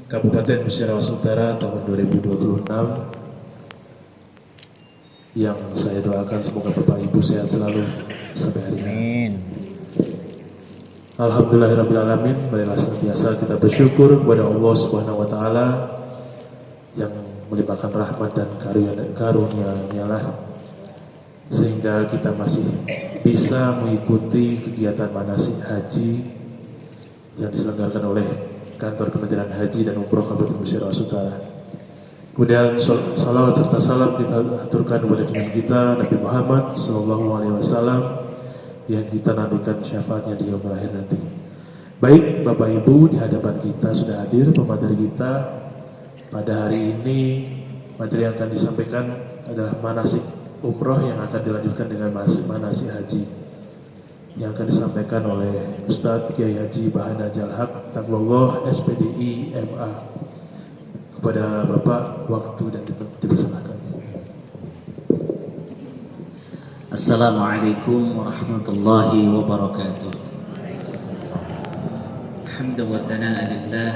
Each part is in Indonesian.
Kabupaten Musyarawat Utara tahun 2026 yang saya doakan semoga Bapak Ibu sehat selalu sampai hari ini. Alhamdulillahirrabbilalamin. Marilah senantiasa kita bersyukur kepada Allah Subhanahu wa Ta'ala yang melimpahkan rahmat dan karunia-Nya sehingga kita masih bisa mengikuti kegiatan manasik haji yang diselenggarakan oleh Kantor Kementerian Haji dan Umroh Kabupaten Musyarawat Utara. Kemudian salawat serta salam kita aturkan kepada junjungan kita Nabi Muhammad SAW yang kita nantikan syafaatnya di yaumil akhir nanti. Baik Bapak Ibu, di hadapan kita sudah hadir pemateri kita pada hari ini. Materi yang akan disampaikan adalah manasik umroh yang akan dilanjutkan dengan manasik haji yang akan disampaikan oleh Ustadz Kiai Haji Bahana Jalhaq Taqwallah SPDI MA. Kepada Bapak waktu dan dipersilakan. Assalamualaikum warahmatullahi wabarakatuh. Hamdan wa thanaa lillah,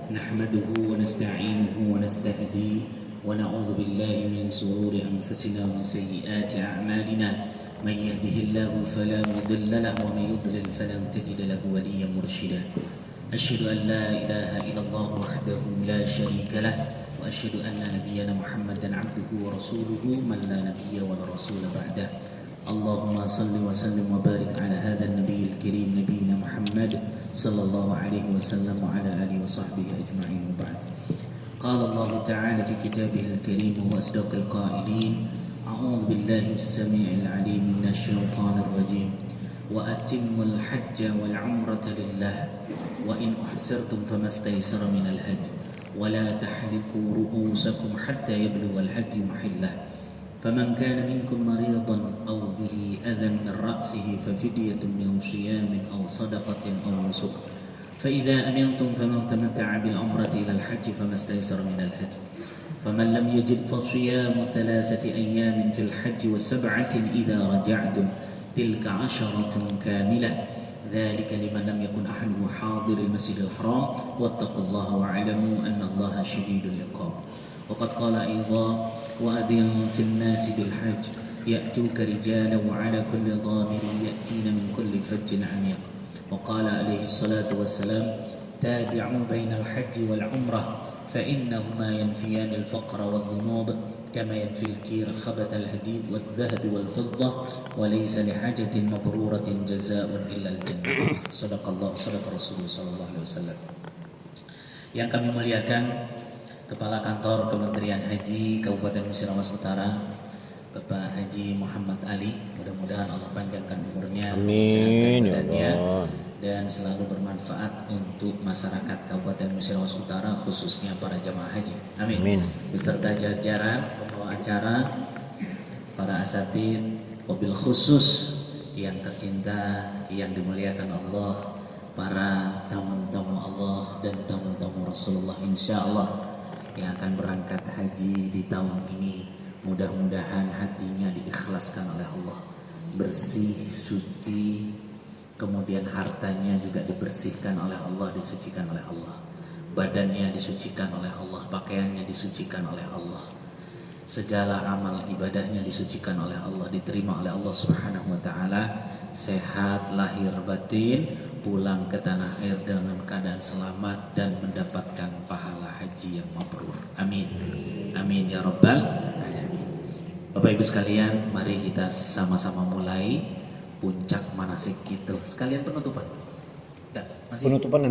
nahmaduhu wa nasta'inuhu wa nastahdi wa na'udzu billahi min shururi anfusina wa sayyiati a'malina. من يهده الله فلا مضل له ومن يضلل فلن تجد له وليا مرشدا. أشهد أن لا إله إلا الله وحده لا شريك له وأشهد أن نبينا محمدا عبده ورسوله من لا نبي ولا رسول بعده. اللهم صل وسلم وبارك على هذا النبي الكريم نبينا محمد صلى الله عليه وسلم وعلى آله وصحبه أجمعين وبعد. قال الله تعالى في كتابه الكريم وأصدق القائلين: أعوذ بالله السميع العليم من الشيطان الرجيم وأتموا الحج والعمرة لله وإن أحسرتم فما استيسر من الهدي ولا تحلقوا رؤوسكم حتى يبلغ الهدي محله فمن كان منكم مريضا أو به أذى من رأسه ففدية من صيام أو صدقة أو نسك فإذا أمنتم فمن تمتع بالعمرة إلى الحج فما استيسر من الهدي فمن لم يجد فصيام 3 أيام في الحج و7 إذا رجعتم تلك 10 كاملة ذلك لمن لم يكن أحده حاضر المسجد الحرام واتقوا الله واعلموا أن الله شديد العقاب. وقد قال أيضا: وأذن في الناس بالحج يأتوك رجالا وعلى كل ضامر يأتين من كل فج عميق. وقال عليه الصلاة والسلام: تابعوا بين الحج والعمرة فإنهما ينفيان الفقر والذنوب كما ينفي الكير خبث الحديد والذهب والفضة وليس لحاجة مبرورة جزاء إلا الجنة. صدق الله صدق رسول صلى الله عليه وسلم. Yang kami muliakan Kepala Kantor Kementerian Haji Kabupaten Musyarawat Utara Bapak Haji Muhammad Ali, mudah-mudahan Allah panjangkan umurnya, amin ya Allah, dan selalu bermanfaat untuk masyarakat Kabupaten Musyarawat Utara khususnya para jamaah haji. Amin. Amin. Beserta jajaran pembawa acara, para asatid, wabil khusus yang tercinta yang dimuliakan Allah, para tamu-tamu Allah dan tamu-tamu Rasulullah insyaallah yang akan berangkat haji di tahun ini. Mudah-mudahan hatinya diikhlaskan oleh Allah, bersih, suci, kemudian hartanya juga dibersihkan oleh Allah, disucikan oleh Allah, badannya disucikan oleh Allah, pakaiannya disucikan oleh Allah, segala amal ibadahnya disucikan oleh Allah, diterima oleh Allah Subhanahu wa Ta'ala, sehat lahir batin, pulang ke tanah air dengan keadaan selamat dan mendapatkan pahala haji yang mabrur. Amin. Amin ya rabbal alamin. Bapak Ibu sekalian, mari kita sama-sama mulai puncak manasik kita. Sekalian penutupan. Masih penutupan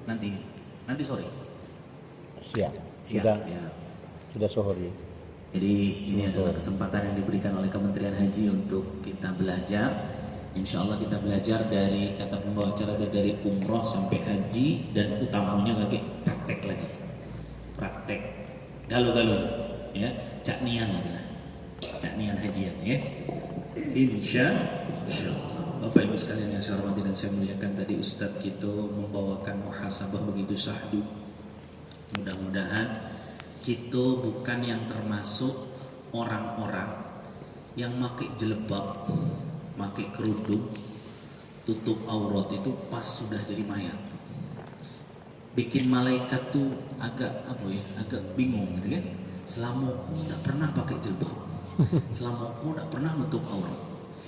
nanti sore. Siap. Sudah sore. Jadi ini adalah kesempatan yang diberikan oleh Kementerian Haji untuk kita belajar. Insya Allah kita belajar dari kata pembawa acara dari umroh sampai haji, dan utamanya lagi praktek galau-galau ya, caknian adalah caknian hajian ya. Insya Allah. Bapak Ibu sekalian yang saya hormati dan saya muliakan, tadi Ustadz kita membawakan muhasabah begitu syahdu. Mudah-mudahan kita bukan yang termasuk orang-orang yang pakai jilbab, pakai kerudung, tutup aurat itu pas sudah jadi mayat. bikin malaikat tuh agak agak bingung gitu kan. Selama aku tidak pernah pakai jilbab, selama aku tidak pernah nutup aurat.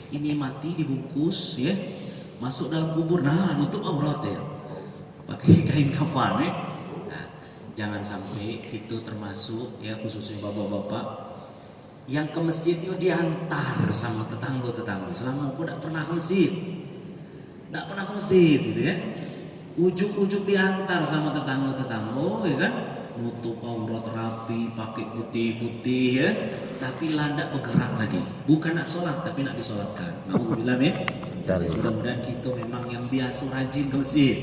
Ini mati dibungkus ya, masuk dalam kubur, nah nutup aurat ya, pakai kain kafan ya. Nah, jangan sampai itu termasuk ya, khususnya bapak-bapak yang ke masjid itu diantar sama tetangga-tetangga. Selama aku tidak pernah ke masjid, tidak pernah ke masjid gitu kan. Ujuk-ujuk diantar sama tetangga-tetangga ya kan, nutup aurat rapi, pakai putih-putih ya, tapi landak bergerak lagi. Bukan nak sholat, tapi nak disolatkan. Nauzubillah min. Mudah-mudahan kita memang yang biasa rajin ke masjid.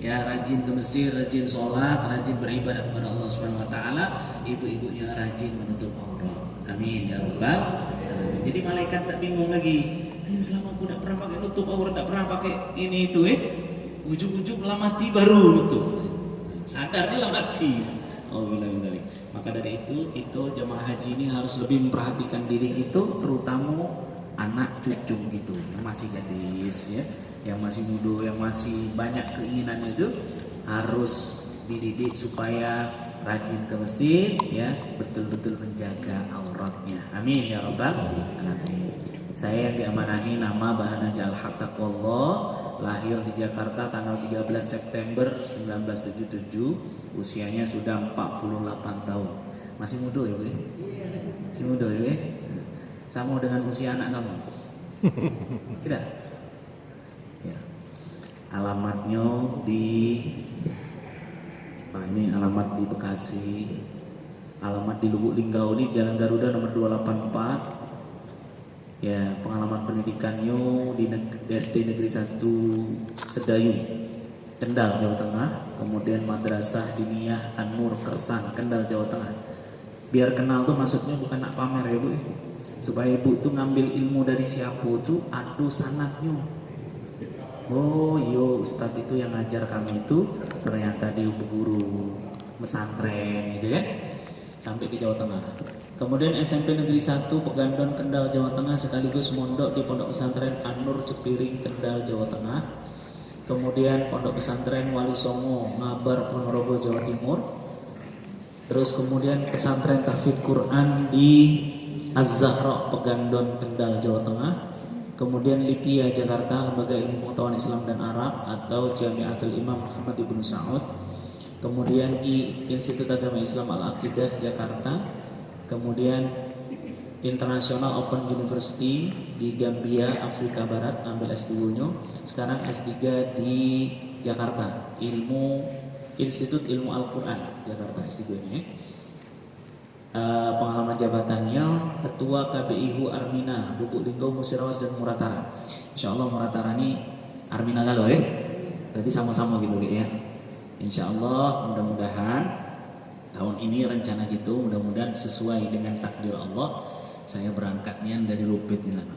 Ya, rajin ke masjid, rajin sholat, rajin beribadah kepada Allah Subhanahu wa taala. Ibu-ibunya rajin menutup aurat. Amin ya rabbal alamin. Jadi malaikat tak bingung lagi. Selama aku tak pernah pakai nutup aurat, tak pernah pakai ini itu ujuk-ujuk lah mati baru nutup. Sadarnya lah mati. Maka dari itu kita jamaah haji ini harus lebih memperhatikan diri kita, terutama anak cucu gitu yang masih gadis ya, yang masih muda, yang masih banyak keinginannya itu harus dididik supaya rajin ke masjid ya, betul-betul menjaga auratnya. Amin ya rabbal alamin. Saya yang diamanahi nama Bahanaja Al-Taqwallah, lahir di Jakarta tanggal 13 September 1977, usianya sudah 48 tahun. Masih muda ya, Bu? Masih muda ya, Bu? Sama dengan usia anak kamu? Tidak? Ya. Alamatnya di ini alamat di Bekasi, alamat di Lubuk Linggau ini Jalan Garuda nomor 284. Ya, pengalaman pendidikannya di SD Negeri 1 Sedayu, Kendal, Jawa Tengah. Kemudian Madrasah Diniyah An-Nur Kersang, Kendal, Jawa Tengah. Biar kenal tuh maksudnya bukan nak pamer ya Bu, supaya ibu tuh ngambil ilmu dari siapa tuh ada sanadnya. Oh iya, Ustadz itu yang ngajar kami itu ternyata dia guru pesantren gitu kan, sampai ke Jawa Tengah. Kemudian SMP Negeri 1 Pegandon, Kendal, Jawa Tengah, sekaligus mondok di Pondok Pesantren An-Nur Cepiring, Kendal, Jawa Tengah. Kemudian Pondok Pesantren Wali Songo, Ngabar, Ponorogo, Jawa Timur. Terus kemudian Pesantren Tahfidz Quran di Az-Zahra, Pegandon, Kendal, Jawa Tengah. Kemudian Lipia, Jakarta, Lembaga Ilmu Pengetahuan Islam dan Arab atau Jamiatul Imam Muhammad Ibnu Saud. Kemudian Institut Agama Islam Al-Aqidah, Jakarta. Kemudian International Open University di Gambia, Afrika Barat, ambil S2-nya. Sekarang S3 di Jakarta, Institut Ilmu Al-Quran, Jakarta S3-nya. Pengalaman jabatannya Ketua KBIHU Armina, Lubuk Linggau, Musirawas dan Muratara. Insya Allah Muratara ini Armina kalau ya, berarti sama-sama gitu ya. Insya Allah mudah-mudahan tahun ini rencana gitu, mudah-mudahan sesuai dengan takdir Allah. Saya berangkatnya dari Lupit nih lah.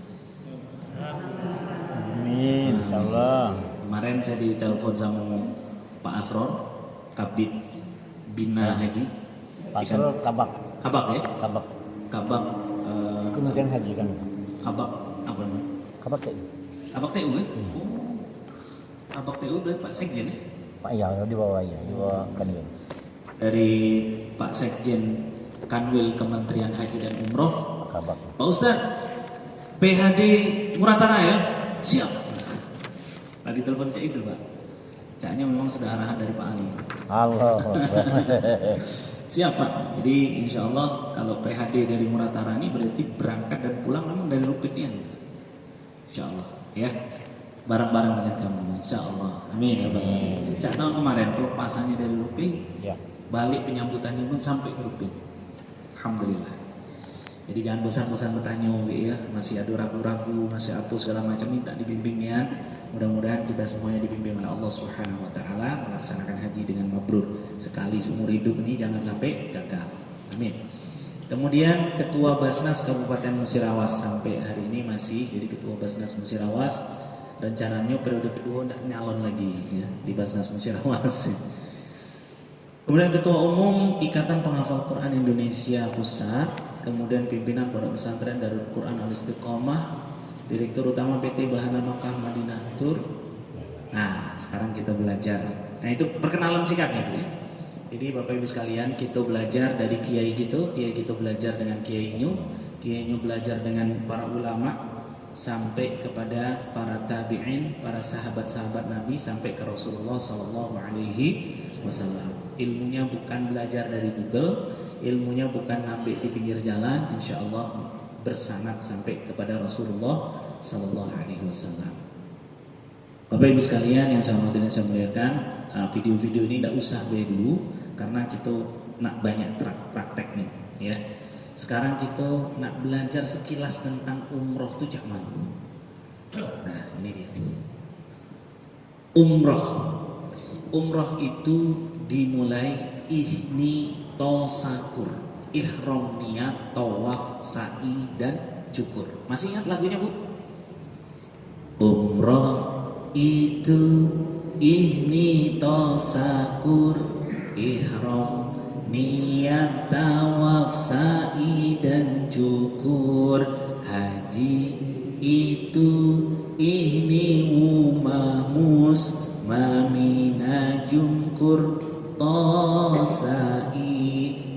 Amin, insyaallah. Kemarin saya ditelepon sama Pak Asror, Kabid Bina Haji. Pak Asror Kabak ya? Kabak. Kemudian haji kan. Kabak apa namanya? Kabak TU. Kabak TU ya? Oh. Kabak TU berarti Pak Sekjen ya? Pak ya, di bawah Kanwil. Dari Pak Sekjen Kanwil Kementerian Haji dan Umroh. Kabak. Pak Ustadz, PHD Muratara ya? Siap. Tadi telepon cak itu Pak. Caknya memang sudah arahan dari Pak Ali. Allah. Siap Pak. Jadi insya Allah kalau PHD dari Muratara ini berarti berangkat dan pulang memang dari Lupitnya. Insya Allah ya. Bareng-bareng dengan kamu. Insya Allah. Amin ya Bang. Cak tahun kemarin pelepasannya dari Lupit. Ya. Balik penyambutannya pun sampai ke Lupit. Alhamdulillah. Jadi jangan bosan-bosan bertanya ya, masih ada ragu-ragu, masih apa segala macam, minta dibimbingnya. Mudah-mudahan kita semuanya dibimbing oleh Allah Subhanahu wa taala melaksanakan haji dengan mabrur. Sekali seumur hidup ini jangan sampai gagal. Amin. Kemudian Ketua Basnas Kabupaten Musirawas sampai hari ini masih jadi Ketua Basnas Musirawas. Rencananya periode kedua tidak nyalon lagi ya, di Basnas Musirawas. Kemudian Ketua Umum Ikatan Penghafal Quran Indonesia Pusat. Kemudian pimpinan Pondok Pesantren Darul Quran Al-Istiqomah, Direktur Utama PT Bahana Makkah Madinah Tur. Nah, sekarang kita belajar Nah itu perkenalan singkatnya Bu ya. Jadi Bapak Ibu sekalian, kita belajar dari kiai kita belajar dengan kiainya belajar dengan para ulama sampai kepada para tabi'in, para sahabat-sahabat Nabi sampai ke Rasulullah Sallallahu Alaihi Wasallam. Ilmunya bukan belajar dari Google, ilmunya bukan ngambil di pinggir jalan, insya Allah bersanad sampai kepada Rasulullah Sallallahu Alaihi Wasallam. Bapak Ibu sekalian yang saya hormati dan saya muliakan, video-video ini tidak usah beli dulu karena kita nak banyak praktek nih ya. Sekarang kita nak belajar sekilas tentang umroh itu cak mana. Nah ini dia. Umroh itu dimulai ihni tosakur, ihram niat, tawaf, sa'i dan cukur. Masih ingat lagunya Bu? Umroh itu ihni tosakur, ihram niat, tawaf, sa'i dan cukur. Haji itu ihni wumahmus, mamina jumkur, tosa'i,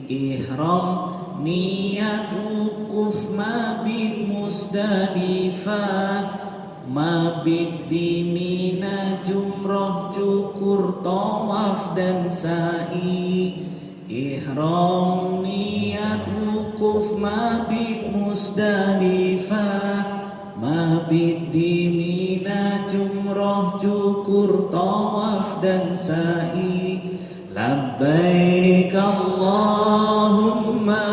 ihram niat, wukuf mabit Musdalifah, mabit di Mina, jumroh, cukur, tawaf dan sa'i. Ihram niat, wukuf mabit Musdalifah, mabit di Mina, jumroh, cukur, tawaf dan sa'i. Labbaik Allahumma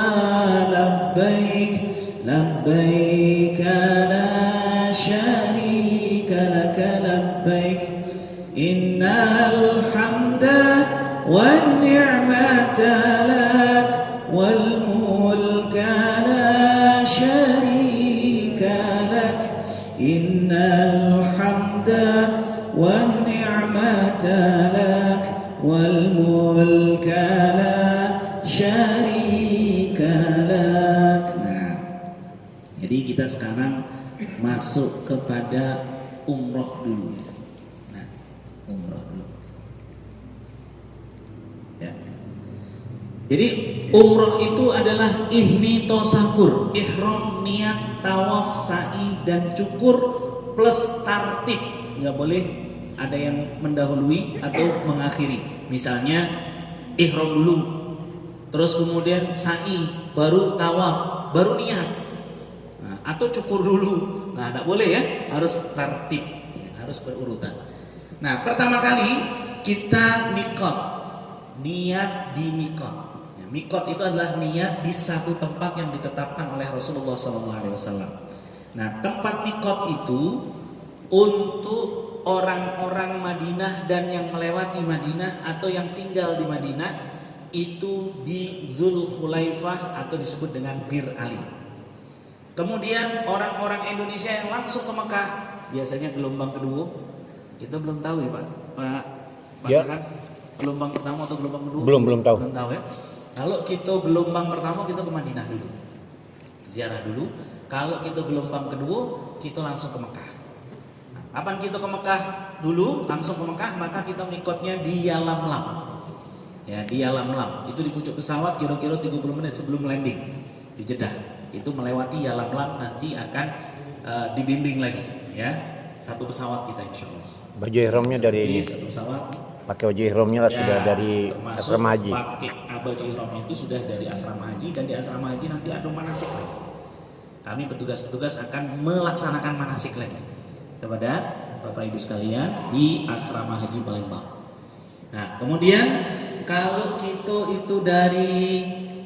labbaik, labbaik la syarika laka labbaik, innal hamda wan ni'mata lak wal mulka la syarika lak, innal hamda wan ni'mata lak wal mulka la syarika lak. Nah, jadi kita sekarang masuk kepada umroh dulu ya. Nah, umroh dulu. Ya. Jadi umroh itu adalah ihni tosakur, ihram niat, tawaf, sa'i dan cukur plus tartib. Nggak boleh ada yang mendahului atau mengakhiri. Misalnya ihram dulu, terus kemudian sa'i, baru tawaf, baru niat, nah, atau cukur dulu. Nah, tidak boleh ya, harus tertib, harus berurutan. Nah, pertama kali kita mikot, niat di mikot. Ya, mikot itu adalah niat di satu tempat yang ditetapkan oleh Rasulullah SAW. Nah, tempat mikot itu untuk orang-orang Madinah dan yang melewati Madinah atau yang tinggal di Madinah itu di Zulhulaifah atau disebut dengan Bir Ali. Kemudian orang-orang Indonesia yang langsung ke Mekah biasanya gelombang kedua, kita belum tahu ya Pak Ya. Kan gelombang pertama atau gelombang kedua? Belum tahu. Belum tahu ya. Kalau kita gelombang pertama kita ke Madinah dulu, ziarah dulu. Kalau kita gelombang kedua kita langsung ke Mekah. Apaan kita ke Mekah dulu, langsung ke Mekah, maka kita mikotnya di Yalamlam. Ya, di Yalamlam. Itu di pucuk pesawat kira-kira 30 menit sebelum landing di Jeddah. Itu melewati Yalamlam, nanti akan dibimbing lagi ya. Satu pesawat kita insyaallah. Baju ihramnya dari satu pesawat. pakai baju ihramnya lah sudah dari asrama haji. Pakai baju ihramnya itu sudah dari asrama haji, dan di asrama haji nanti ada manasik lagi. Kami petugas-petugas akan melaksanakan manasik lagi kepada Bapak Ibu sekalian di asrama haji Palembang. Nah, kemudian kalau kita itu dari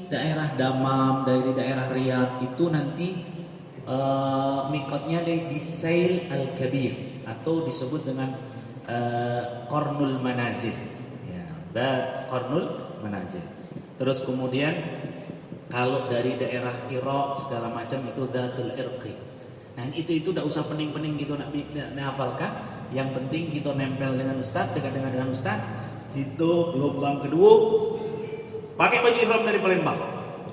daerah Damam, dari daerah Riyadh itu nanti mikotnya di Sail Al-Kabir atau disebut dengan Qarnul Manazil. Ya, Qarnul Manazil. Terus kemudian kalau dari daerah Irak segala macam itu Dhatul Irqi. Nah itu udah usah pening-pening gitu nak hafalkan. Yang penting kita nempel dengan Ustadz, dekat dengan Ustadz. Kita gelombang kedua pakai baju ihram dari Palembang.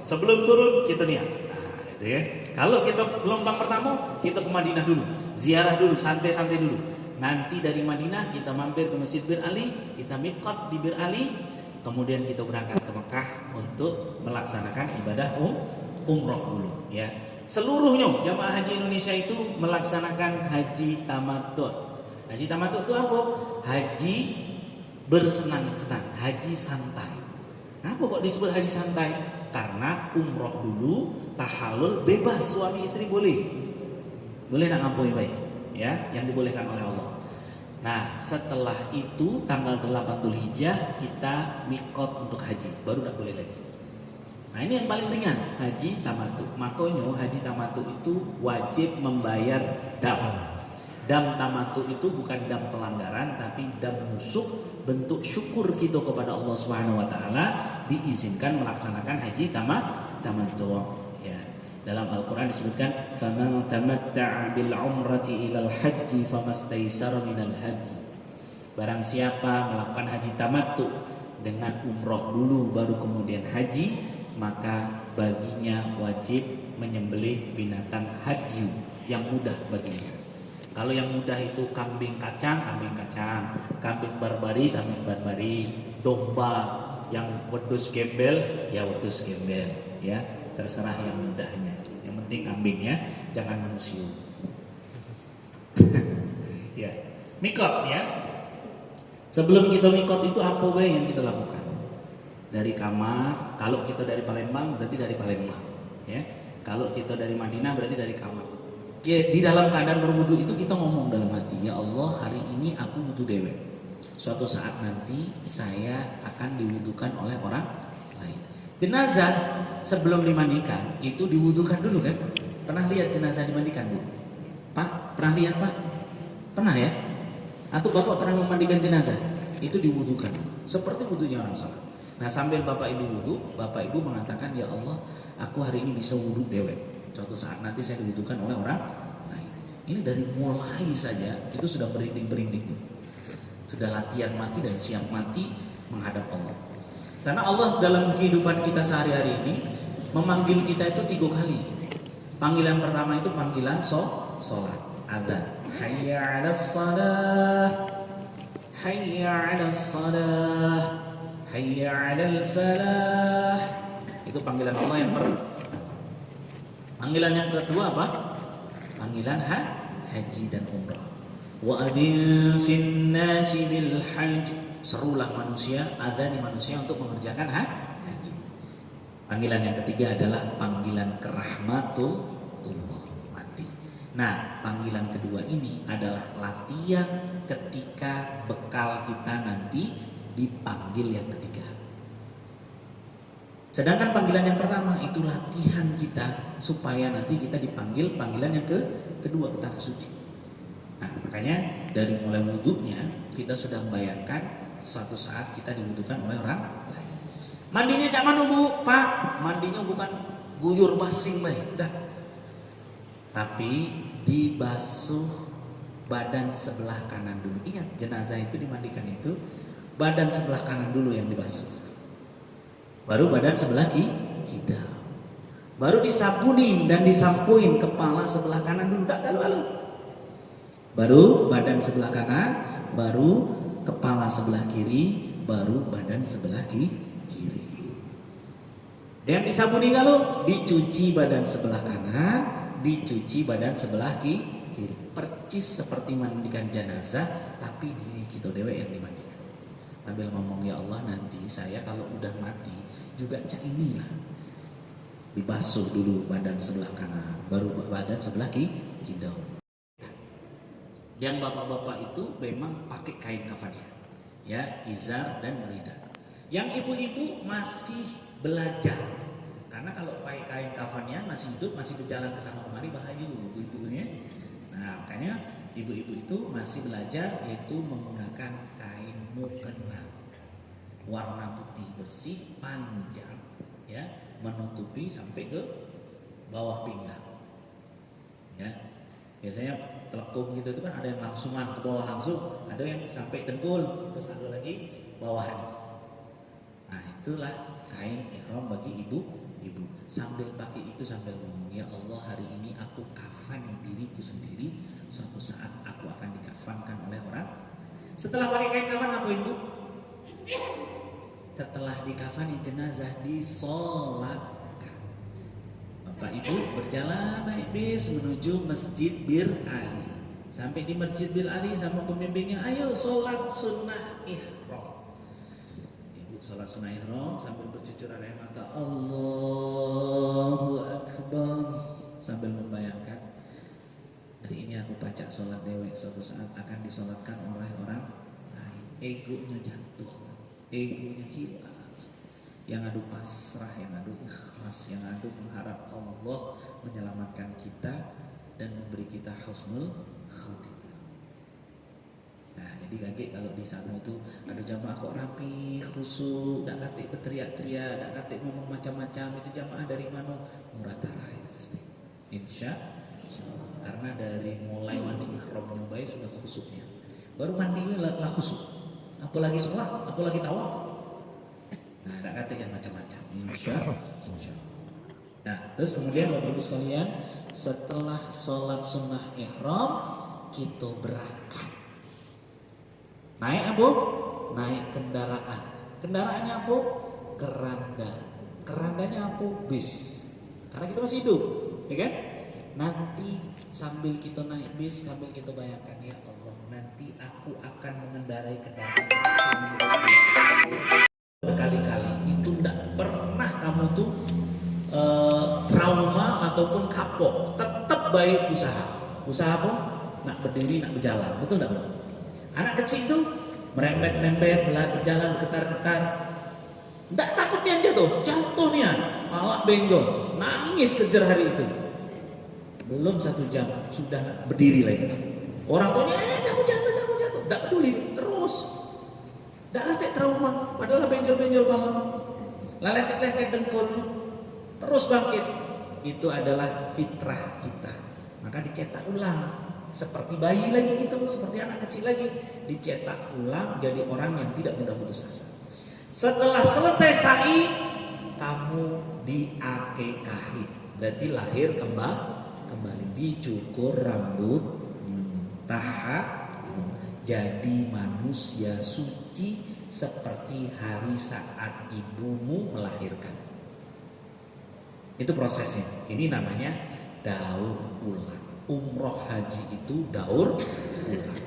Sebelum turun kita niat. Nah itu ya. Kalau kita gelombang pertama kita ke Madinah dulu, ziarah dulu, santai-santai dulu. Nanti dari Madinah kita mampir ke Masjid Bir Ali, kita miqat di Bir Ali, kemudian kita berangkat ke Mekah untuk melaksanakan ibadah umroh dulu ya. Seluruhnya jamaah haji Indonesia itu melaksanakan haji tamattu. Haji tamattu itu apa? Haji bersenang-senang, haji santai. Kenapa kok disebut haji santai? Karena umroh dulu, tahallul, bebas, suami istri boleh. Boleh nak ngampui baik ya, yang dibolehkan oleh Allah. Nah, setelah itu tanggal 8 Dzulhijjah kita miqat untuk haji, baru tak boleh lagi. Nah, ini yang paling ringan, haji tamattu. Makanya haji tamattu itu wajib membayar dam. Dam tamattu itu bukan dam pelanggaran, tapi dam nusuk, bentuk syukur kita kepada Allah Subhanahu wa taala diizinkan melaksanakan haji tamattu. Dalam Al-Quran disebutkan فَمَنْ تَمَتَّعَ بِالْعُمْرَةِ إِلَى الْحَجِّ فَمَسْتَيْسَرَ مِنَ الْهَدْيِ. Barang siapa melakukan haji tamattu dengan umroh dulu baru kemudian haji, maka baginya wajib menyembelih binatang hadyu yang mudah baginya. Kalau yang mudah itu kambing kacang, kambing barbari, domba yang wedus gembel, ya wedus gembel ya. Terserah yang mudahnya. Yang penting kambing ya, jangan manusia. Ya, mikot ya. Sebelum kita mikot itu apa yang kita lakukan? Dari kamar, kalau kita dari Palembang berarti dari Palembang, ya. Kalau kita dari Madinah berarti dari kamar. Ya, di dalam keadaan berwudu itu kita ngomong dalam hati, ya Allah, hari ini aku wudu dewek. Suatu saat nanti saya akan diwudukan oleh orang lain. Jenazah sebelum dimandikan itu diwudukan dulu kan? Pernah lihat jenazah dimandikan, Bu? Pak, pernah lihat, Pak? Pernah ya? Atau Bapak pernah memandikan jenazah? Itu diwudukan seperti wudunya orang salat. Nah, sambil Bapak Ibu wudu, Bapak Ibu mengatakan, ya Allah, aku hari ini bisa wudu dewek. Suatu saat nanti saya diwudukan oleh orang lain. Ini dari mulai saja itu sudah berinding-berinding. Sudah latihan mati dan siap mati menghadap Allah. Karena Allah dalam kehidupan kita sehari-hari ini memanggil kita itu 3 kali. Panggilan pertama itu panggilan sholat, adzan. Hayya 'alas shalah, hayya 'alas shalah, hayya 'alal falah. Itu panggilan Allah yang pertama. Panggilan yang kedua apa? Panggilan haji dan umrah. Wa adzin fin nasi bil hajj. Serulah manusia, adzani manusia untuk mengerjakan haji. Panggilan yang ketiga adalah panggilan kerahmatullah, mati. Nah, panggilan kedua ini adalah latihan ketika bekal kita nanti dipanggil yang ketiga. Sedangkan panggilan yang pertama itu latihan kita supaya nanti kita dipanggil panggilan yang kedua ke tanah suci. Nah, makanya dari mulai wudhunya kita sudah membayangkan suatu saat kita diwudukan oleh orang lain. Mandinya cak mana, Bu? Pak, mandinya bukan guyur basing baik, udah. Tapi dibasuh badan sebelah kanan dulu. Ingat, jenazah itu dimandikan itu badan sebelah kanan dulu yang dibasuh. Baru badan sebelah kiri. Baru disabunin dan disampuin kepala sebelah kanan dulu, enggak lalu. Baru badan sebelah kanan, baru kepala sebelah kiri, baru badan sebelah kiri. Dan disabuni kalau dicuci badan sebelah kanan, dicuci badan sebelah kiri. Percis seperti mandikan jenazah, tapi diri kita dewe yang dimandikan. Sambil ngomong, ya Allah, nanti saya kalau udah mati juga cak inilah. Dibasuh dulu badan sebelah kanan, baru badan sebelah kiri. Yang bapak-bapak itu memang pakai kain kafannya, ya, izar dan merida. Yang ibu-ibu masih belajar, karena kalau pakai kain kafannya masih hidup, masih berjalan ke sana kemari bahaya ibu-ibunya. Nah, makanya ibu-ibu itu masih belajar, yaitu menggunakan kain mukena warna putih bersih panjang, ya, menutupi sampai ke bawah pinggang, ya. Biasanya telekung gitu itu kan ada yang langsungan ke bawah langsung, ada yang sampai dengkul, terus ada lagi bawah ini. Nah, itulah kain ihram bagi ibu. Sambil pakai itu sambil ngomong, ya Allah, hari ini aku kafan diriku sendiri, suatu saat aku akan dikafankan oleh orang. Setelah pakai kain kafan apa ibu? Setelah dikafani jenazah disolatkan. Bapak ibu berjalan naik bis menuju Masjid Bir Ali. Sampai di Masjid Bir Ali sama pembimbingnya, ayo sholat sunnah ihram. Ibu sholat sunnah ihram sambil bercucuran air mata, Allahu Akbar, sambil membayangkan, hari ini aku pacak sholat dewek, suatu saat akan disolatkan oleh orang lain. Egonya jatuh, egonya hilang. Yang adu pasrah, yang adu ikhlas, yang adu mengharap Allah menyelamatkan kita dan memberi kita husnul khotimah. Nah, jadi kaget kalau di sana itu ada jamaah kok rapi, khusyuk, dak katik berteriak-teriak, dak katik ngomong macam-macam. Itu jamaah dari mana? Muratara itu pasti. Insya Allah. Karena dari mulai mandi ihram nyobai sudah khusyuknya. Baru mandinya lah khusyuk. Apalagi sholat, apalagi tawaf. Nah, dak katik yang macam-macam. Insya Allah. Nah, terus kemudian Bapak Ibu sekalian, setelah sholat sunnah ihram, kita berangkat. Naik apa? Naik kendaraan. Kendaraannya apa? Keranda. Kerandanya apa? Bis. Karena kita masih hidup, ya kan? Nanti sambil kita naik bis, sambil kita bayangkan, ya Allah, nanti aku akan mengendarai kendaraan berkali-kali. Itu tidak pernah kamu tuh trauma ataupun kapok. Tetap baik usaha. Usaha pun nak berdiri, nak berjalan. Betul tidak, Bu? Anak kecil itu merembet-rembet, berjalan bergetar-getar. Tidak takut dia jatuh nih, malah benjol, nangis kejar hari itu. Belum 1 jam sudah berdiri lagi. Orang tuanya, kamu jatuh. Tidak peduli, terus. Tidak ada trauma, padahal benjol-benjol malam. Lecet-lecet dengkulnya, terus bangkit. Itu adalah fitrah kita. Maka dicetak ulang. Seperti bayi lagi gitu, seperti anak kecil lagi, dicetak ulang jadi orang yang tidak mudah putus asa. Setelah selesai sa'i, kamu diakekahi, berarti lahir kembali, dicukur rambut, jadi manusia suci seperti hari saat ibumu melahirkan. Itu prosesnya. Ini namanya daur ulang. Umroh haji itu daur ulang.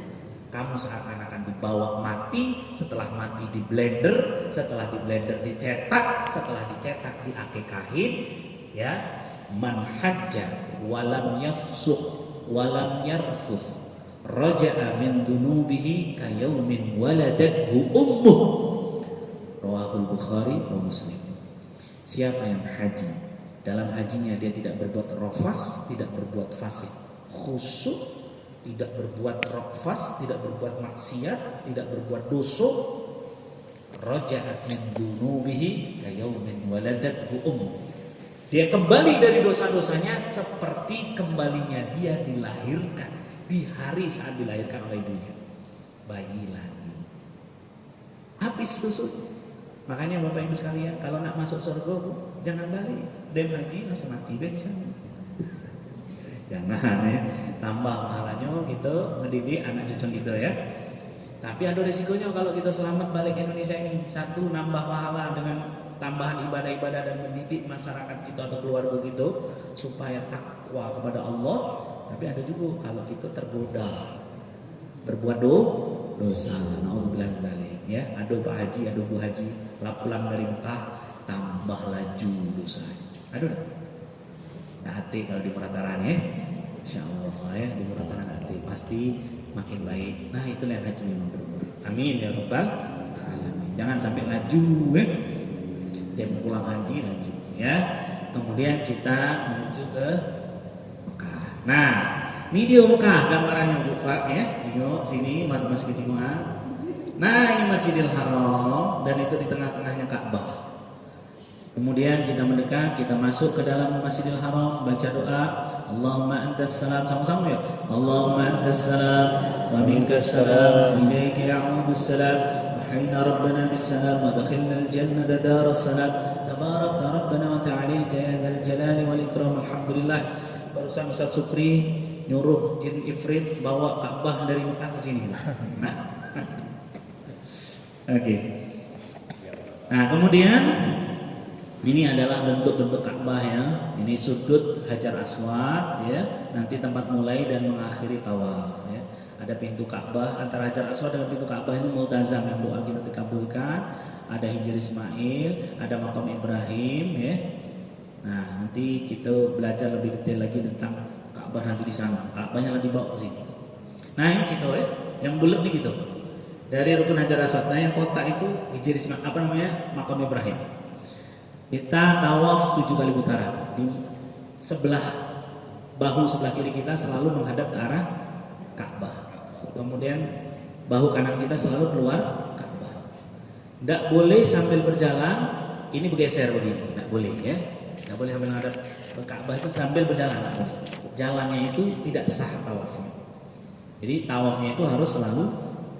Kamu seakan-akan dibawa mati, setelah mati di blender, setelah di blender dicetak, setelah dicetak diakekahin, ya. Man hajja walam yafsuq walam yarfuth raja'a min dunubihi kayaumin waladathu ummuh. Rawahul Bukhari wa Muslim. Siapa yang haji, dalam hajinya dia tidak berbuat rafas, tidak berbuat fasik, khusyuk, tidak berbuat rafas, tidak berbuat maksiat, tidak berbuat dosa, raja'at min dunubihi kayaumin waladathu ummuh. Dia kembali dari dosa-dosanya seperti kembalinya dia dilahirkan di hari saat dilahirkan oleh ibunya. Bayi lagi. Habis dosa. Makanya Bapak Ibu sekalian, kalau nak masuk surga, jangan balik. Dem haji langsung mati di sana. Jangan ya. Tambah pahalanya gitu ngedidik anak cucu kita ya. Tapi ada risikonya kalau kita selamat balik ke Indonesia ini. Satu, nambah pahala dengan tambahan ibadah-ibadah dan mendidik masyarakat kita atau keluarga kita supaya takwa kepada Allah. Tapi ada juga kalau kita tergoda berbuat dosa. Naudzubillah min dzalik ya. Ada Pak Haji, ada Bu Haji, pulang dari Mekah tambah laju dosanya. Aduh dah. Hati kalau di perataran ya. Insyaallah ya, di perataran hati pasti makin baik. Nah, itulah yang haji memang berumur. Amin ya rabbal alamin. Jangan sampai laju ya. Dia pulang haji laju ya. Kemudian kita menuju ke Mekah. Nah, ini dia Mekah gambarannya Pak ya. Tengok sini masih kecinguan. Nah, ini Masjidil Haram dan itu di tengah-tengahnya Ka'bah. Kemudian kita mendekat, kita masuk ke dalam Masjidil Haram, baca doa, Allahumma antas salam, sama-sama ya. Allahumma antas salam wa minkas salam, ilaika ya'udus salam, wa حينا ربنا بالسلام ودخلنا الجنة دار السلام تبارك ربنا وتعاليت يا ذا الجلال والإكرام. Alhamdulillah, barusan Ustaz Supri nyuruh jin ifrit bawa Ka'bah dari Mekah ke sini. Oke. Nah, kemudian ini adalah bentuk-bentuk Ka'bah ya. Ini sudut Hajar Aswad ya. Nanti tempat mulai dan mengakhiri tawaf ya. Ada pintu Ka'bah, antara Hajar Aswad dengan pintu Ka'bah ini multazam yang doa kita dikabulkan. Ada Hijr Ismail, ada makam Ibrahim ya. Nah, nanti kita belajar lebih detail lagi tentang Ka'bah nanti di sana. Ka'bahnya lagi dibawa ke sini. Nah, ini gitu ya. Yang bulat nih gitu. Dari rukun Hajar Aswad. Nah, yang kotak itu Hijr Ismail, apa namanya? Makam Ibrahim. Kita tawaf 7 kali putaran. Di sebelah bahu sebelah kiri kita selalu menghadap ke arah Ka'bah. Kemudian bahu kanan kita selalu keluar Ka'bah. Tidak boleh sambil berjalan ini bergeser begini, tidak boleh ya. Tidak boleh sambil menghadap ke Ka'bah itu sambil berjalan. Jalannya itu tidak sah tawafnya. Jadi tawafnya itu harus selalu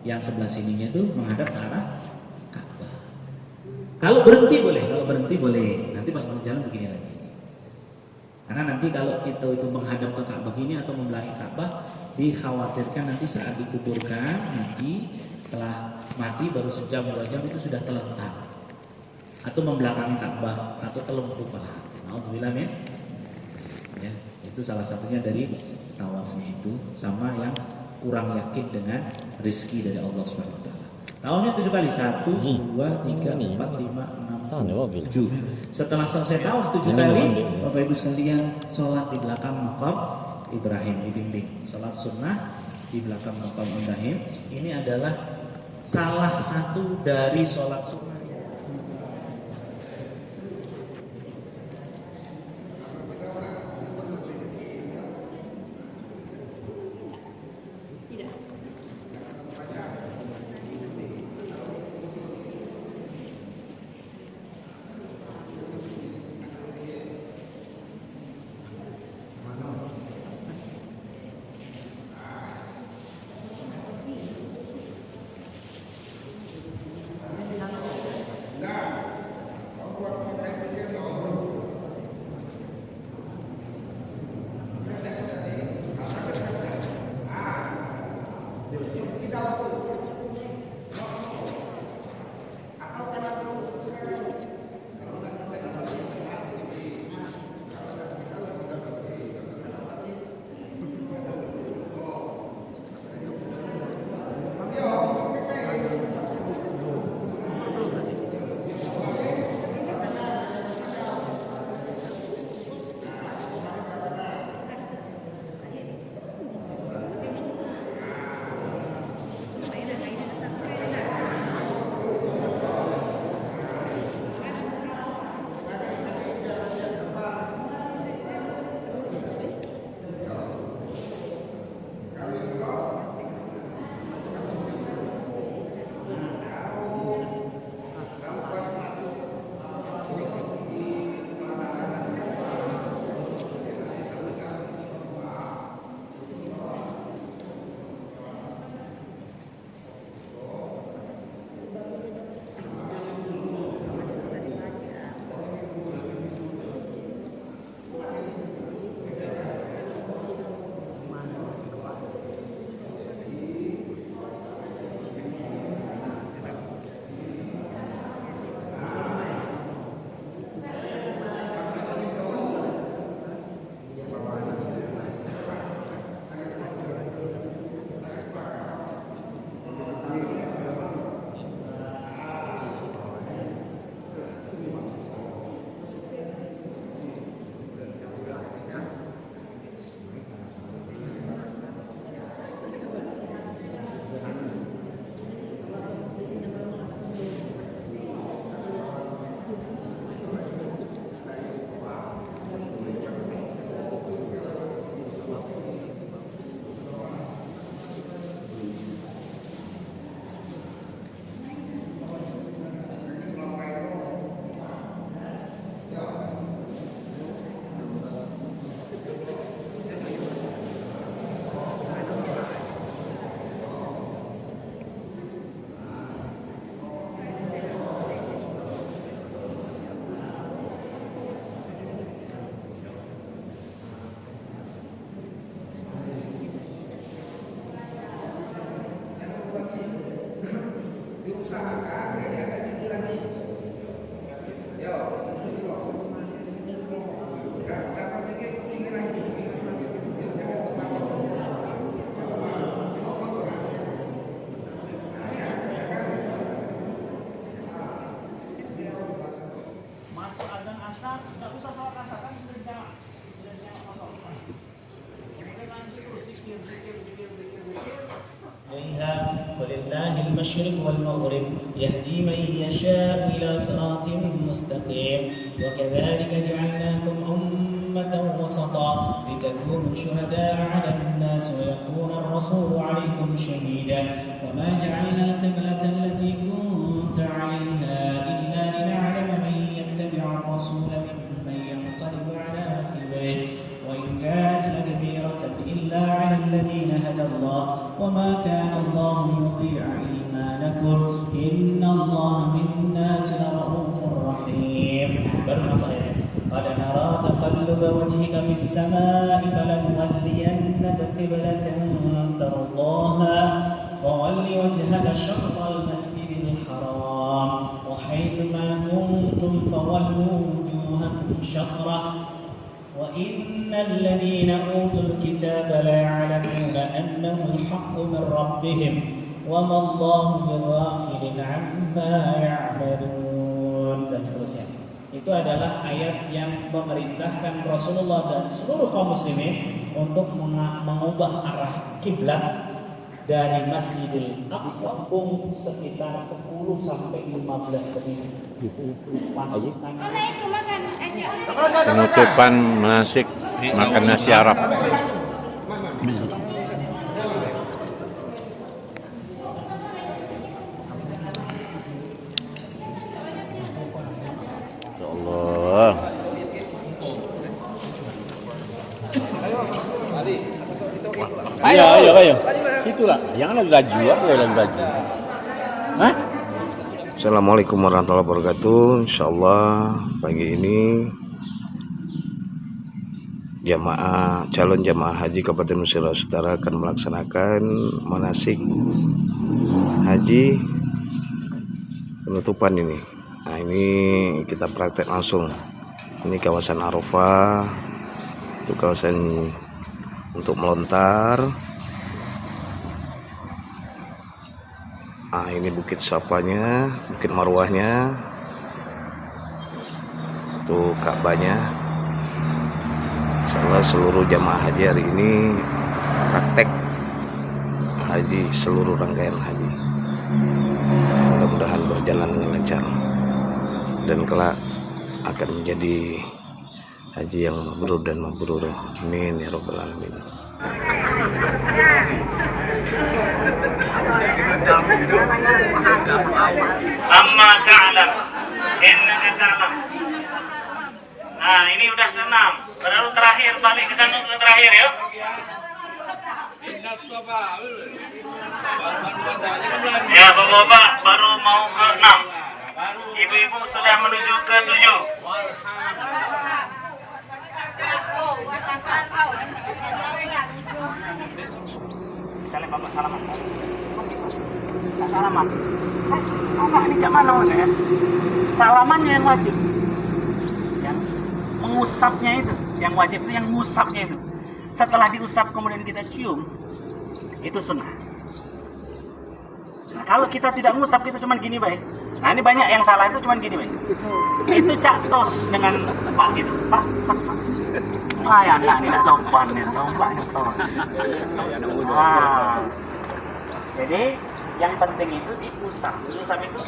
yang sebelah sininya itu menghadap ke arah Ka'bah. Kalau berhenti boleh. Nanti pas mau jalan begini lagi. Karena nanti kalau kita itu menghadap ke Ka'bah ini atau membelakangi Ka'bah, dikhawatirkan nanti saat dikuburkan, nanti setelah mati baru sejam 2 jam itu sudah terlentang atau membelakangi Ka'bah atau telungkup pada. Nauzubillah min. Ya, itu salah satunya dari tawafnya itu, sama yang kurang yakin dengan rezeki dari Allah Subhanahu wa taala. Tawafnya 7 kali. 1 2 3 4 5 6 7. Setelah selesai tawaf 7 kali, Bapak Ibu sekalian sholat di belakang makam Ibrahim, dibimbing sholat sunnah di belakang makam Ibrahim. Ini adalah salah satu dari sholat sunnah. Masuk adzan asar, nggak usah sholat asar kan sudah jalan masuk. Kemudian lanjut terus zikir. عليها ولله المشرق والمغرب يهدي من يشاء إلى صراط مستقيم وكذلك جعلناكم أمة وسطا لتكونوا شهداء على الناس ويكون الرسول عليكم شهيدا وما جعلنا القبلة التي كنت عليها إلا لنعلم من يتبع الرسول ممن ينقلب على عقبيه وإن كانت لكبيرة إلا على الذين هدى الله وما كان الله ليضيع إيمانكم إن الله بالناس لرؤوف رحيم. قد نرى تقلب وجهك في السماء فلنولينك قبلة ترضاها فول وجهك شطر المسجد الحرام وحيث ما كنتم فولوا وجوهكم شطره وإن الذين أوتوا الكتاب ليعلمون أنه الحق من ربهم وما الله بغافل عما يعملون dan seterusnya. Itu adalah ayat yang memerintahkan Rasulullah dan seluruh kaum muslimin untuk mengubah arah kiblat dari Masjidil Aqsa sekitar 10 sampai 15.000 pasukan. Penutupan manasik makan nasi Arab. Ya Allah. Ayo. Itulah, jangan lagi laju. Hah? Assalamualaikum warahmatullahi wabarakatuh. Insyaallah pagi ini calon jamaah haji Kabupaten Mesir Utara akan melaksanakan manasik haji penutupan ini. Nah, ini kita praktek langsung. Ini kawasan Arafah, itu kawasan untuk melontar. Nah, ini bukit Safanya, bukit Marwahnya, itu Ka'bahnya. Insyaallah seluruh jamaah haji hari ini praktek haji, seluruh rangkaian haji. Mudah-mudahan berjalan dengan lancar dan kelak akan menjadi haji yang mabrur dan mabrur. Amin ya rabbal alamin. Amma ta'lam innaka ta'lam. Nah, ini udah ke-6. Baru terakhir, balik ke sana ke terakhir ya. Ya, Bapak-bapak baru mau ke-6. Ibu-ibu sudah menuju ke-7. Misalnya Bapak salaman. Salaman. Bapak ini cak mana ya? Salamannya yang wajib. Yang mengusapnya itu, yang wajib itu yang ngusapnya itu. Setelah diusap kemudian kita cium, itu sunnah. Nah, kalau kita tidak ngusap kita cuma gini baik. Nah, ini banyak yang salah itu cuma gini baik. Itu cak tos dengan Pak gitu. Pak, tos Pak. Wah, ya enggak, tidak sopan ya, Pak tos. Nah, jadi yang penting itu diusap. Diusap itu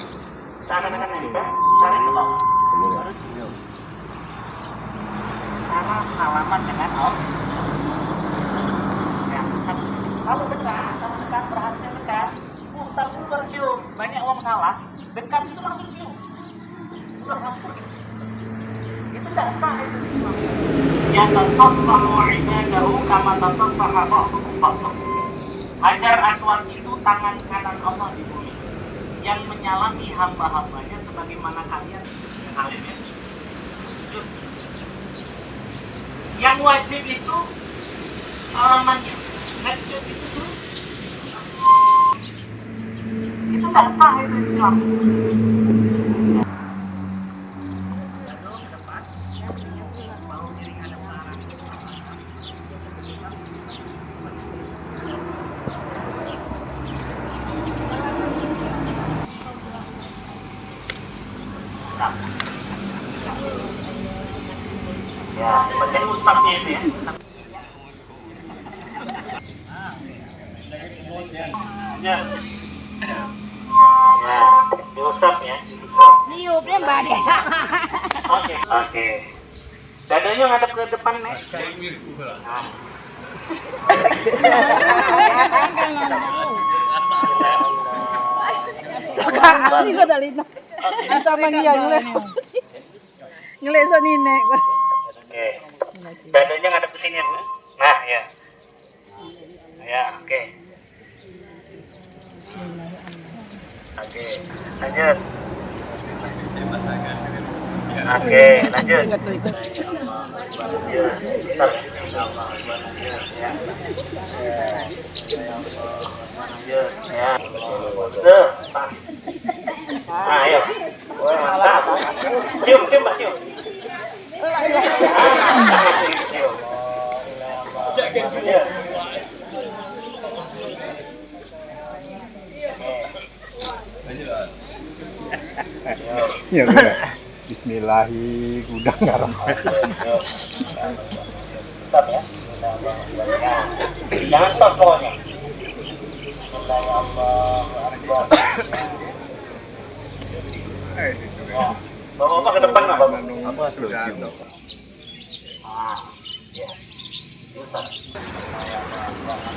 seakan-akan ini kan, tarik ke bawah. Baru cium. Cara salaman dengan ya, usap. Kalau dekat berhasil dekat, usap dulu baru cium. Banyak orang salah, dekat itu langsung cium. Udah langsung pergi. Itu tidak sah itu semua. Ya tasaffahu ibadahu kama tasaffaha ba'dukum ba'dhum. Hajar Aswad itu tangan kanan Allah di bumi yang menyalami hamba-hambanya sebagaimana kalian ya. Yang wajib itu salamannya, lanjut itu sunnah. Itu tidak sah itu istilahnya. Ya, menjadi usapnya itu ya. Ya, diusap ya. Niupnya mbak deh. Oke. Dadanya ngadep ke depan nih. Suka ini kok dalina. Sama dia ngele so nine. Oke. Dadanya ngadep ke sini. Nah, ya. Ya, oke. Oke, lanjut. Oke, lanjut. Ya. Tuh, pas. Nah, ayo. Mantap. Cium, Pak, cium. Ya, Bismillahi, udah ngarang. Stop ya. Jangan stop pokoknya. Bapak ke depan nggak, Bapak? Apa sudah? Ya.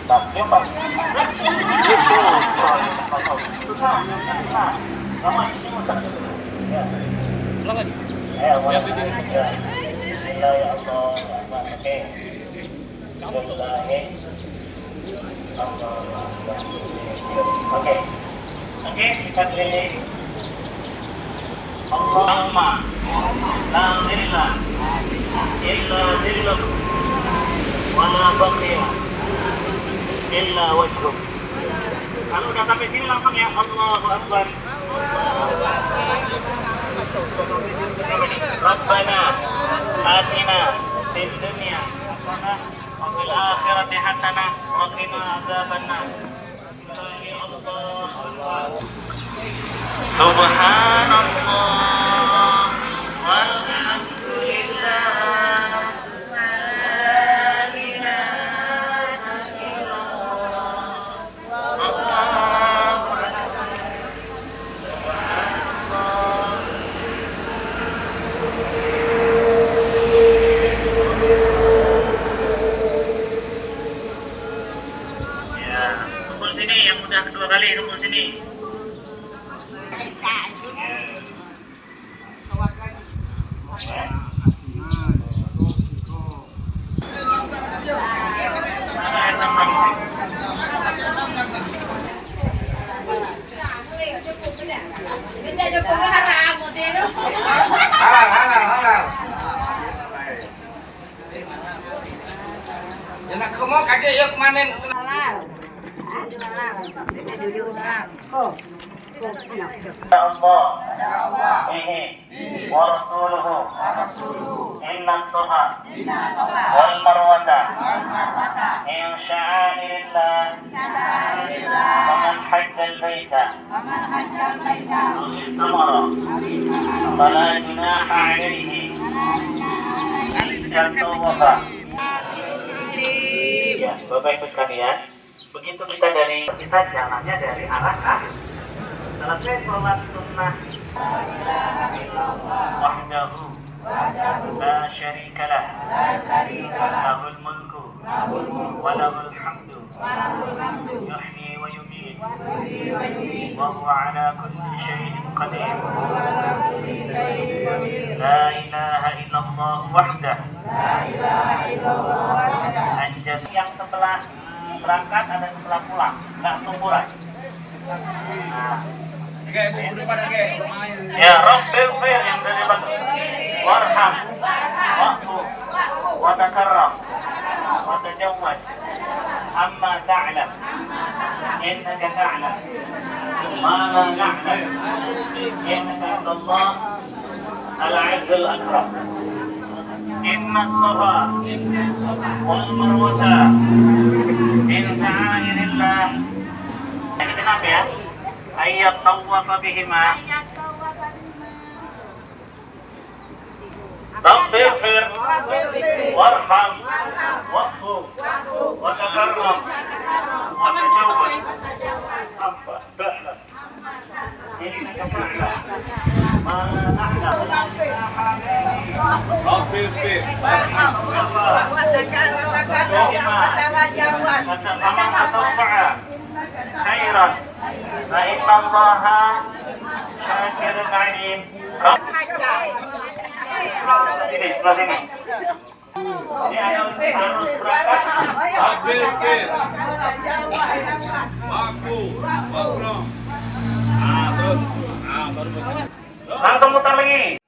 Stop, Pak. Lama ini Ustaz. Ya. Ulang lagi. Ya, ya Allah. Oke. Oke, kita pilih. Allahumma la ilaha illa dhilluk wa la baqiya illa wajhuk. Kalau udah sampai sini langsung ya Allahu Akbar. Rabbana atina fid dunya hasanah wa fil akhirati hasanah wa qina adzabannar. Subhanallah walhamdulillah wa la ilaha kumpul sini yang udah kedua kali, kumpul sini. Enak kamu kakek yuk manen. Allah bihi wa rasuluhu inna as-safa wal marwata min sya'airillah wa man hajja al-baita istamara fala junaha alayhi yatawafa. Ya, Bapak Ibu sekalian, begitu kita jalannya dari arah akhir. Selesai sholat sunnah wahdahu la syarikalah lahul mulku wa lahul hamdu yuhyi wa yumiit wa huwa ala kulli syai'in qadir. La ilaha illallah wahdah anjas. Yang setelah berangkat ada setelah pulang, nggak tumburan. Ya Rabbil Fir yang dari Bandung. Warham wa'fu wa takarram wa tajawwaz amma ta'lam إنك تعلم ما لا نعلم إنك عند الله العز الأكرم إن الصفا والمروة من شعائر الله. Kenapa ya? Ayat tawafa bihima. Taghfir warham wa'fu wa takarram wa tajawwaz. Apa? Ba'la. Ini kita ba'la. Mana nahla. Taghfir warham wa takarram wa tajawwaz. Khairan. Fa inna Allaha syakirun alim. Sebelah sini. Ini harus berangkat. Langsung mutar lagi.